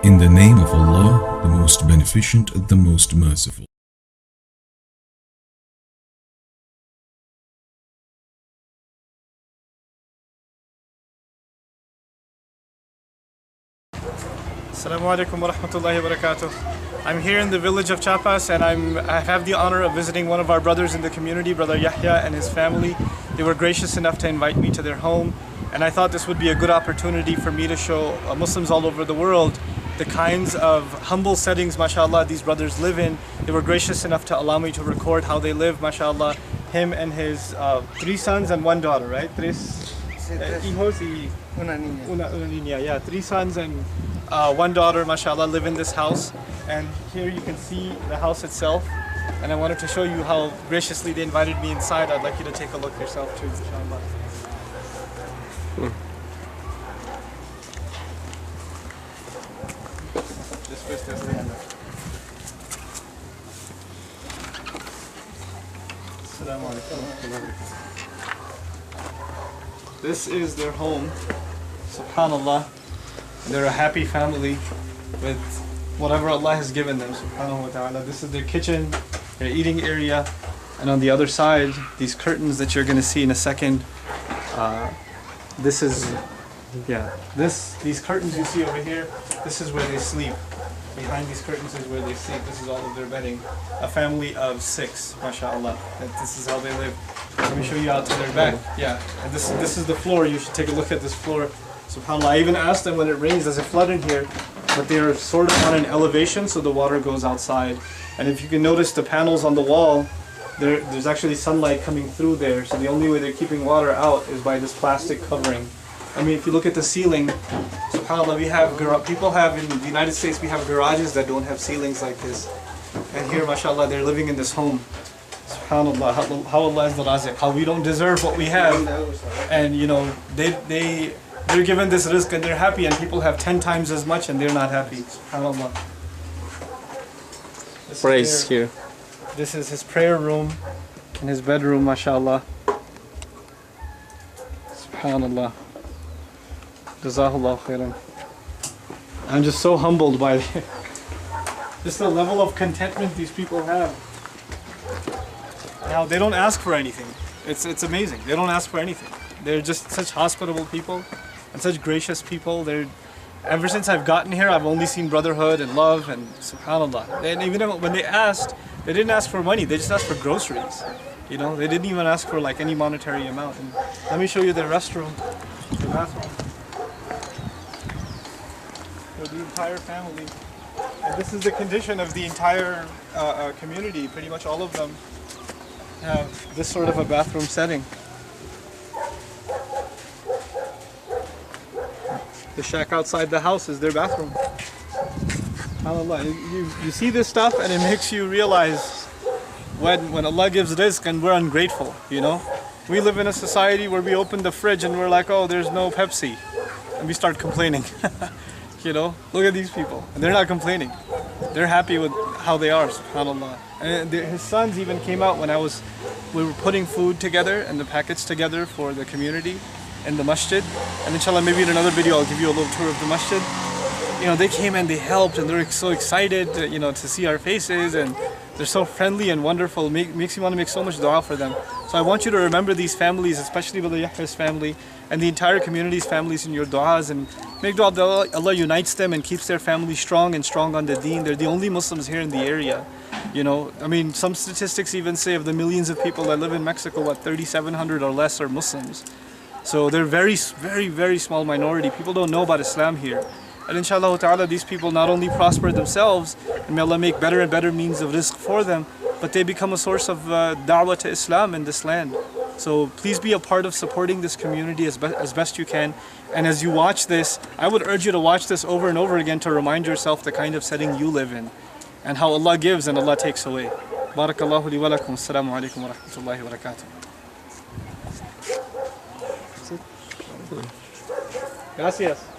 In the name of Allah, the most beneficent, the most merciful. Assalamu alaikum wa rahmatullahi wa barakatuh. I'm here in the village of Chiapas, and I have the honor of visiting one of our brothers in the community, Brother Yahya and his family. They were gracious enough to invite me to their home, and I thought this would be a good opportunity for me to show Muslims all over the world the kinds of humble settings, mashallah, these brothers live in. They were gracious enough to allow me to record how they live, mashallah. Him and his 3 sons and 1 daughter, right? Tres hijos y una niña. Yeah, 3 sons and 1 daughter, mashallah, live in this house. And here you can see the house itself. And I wanted to show you how graciously they invited me inside. I'd like you to take a look yourself too, inshallah. This is their home, subhanallah. They're a happy family with whatever Allah has given them, subhanahu wa ta'ala. This is their kitchen, their eating area, and on the other side, these curtains that you're going to see in a second. These curtains you see over here, this is where they sleep. Behind these curtains is where they sleep. This is all of their bedding. A family of 6, mashallah. This is how they live. Let me show you out to their back. Yeah, and this is the floor. You should take a look at this floor. SubhanAllah, I even asked them when it rains, does it flood in here? But they're sort of on an elevation, so the water goes outside. And if you can notice the panels on the wall, there's actually sunlight coming through there. So the only way they're keeping water out is by this plastic covering. I mean, if you look at the ceiling, subhanAllah, people have, in the United States, we have garages that don't have ceilings like this. And here, mashallah, they're living in this home. SubhanAllah, how Allah is the Raziq, how we don't deserve what we have. And you know, they're given this rizq and they're happy, and people have 10 times as much and they're not happy. SubhanAllah. Praise here. This is his prayer room and his bedroom, mashallah. SubhanAllah. Jazahullah khairan. I'm just so humbled by just the level of contentment these people have. Now, they don't ask for anything. It's amazing. They don't ask for anything. They're just such hospitable people and such gracious people. Ever since I've gotten here, I've only seen brotherhood and love, and subhanAllah. And even when they asked, they didn't ask for money. They just asked for groceries. You know, they didn't even ask for like any monetary amount. And let me show you their restroom, the bathroom. For the entire family. And this is the condition of the entire community. Pretty much all of them have this sort of a bathroom setting. The shack outside the house is their bathroom. SubhanAllah, you see this stuff and it makes you realize when Allah gives rizq and we're ungrateful, you know. We live in a society where we open the fridge and we're like, oh, there's no Pepsi. And we start complaining. You know, look at these people. And they're not complaining. They're happy with how they are, subhanAllah. And his sons even came out when we were putting food together and the packets together for the community in the masjid. And inshallah, maybe in another video, I'll give you a little tour of the masjid. You know, they came and they helped, and they're so excited, you know, to see our faces, and they're so friendly and wonderful. Makes you want to make so much dua for them. So I want you to remember these families, especially Brother Yahya's family and the entire community's families in your du'as, and make dua that Allah unites them and keeps their family strong and strong on the deen. They're the only Muslims here in the area. You know, I mean, some statistics even say of the millions of people that live in Mexico, what, 3,700 or less are Muslims. So they're very, very, very small minority. People don't know about Islam here. And inshallah ta'ala, these people not only prosper themselves, and may Allah make better and better means of rizq for them, but they become a source of da'wah to Islam in this land. So please be a part of supporting this community as best you can. And as you watch this, I would urge you to watch this over and over again to remind yourself the kind of setting you live in and how Allah gives and Allah takes away. Barakallahu li wa lakum. Assalamu alaikum wa rahmatullahi wa barakatuh. Gracias.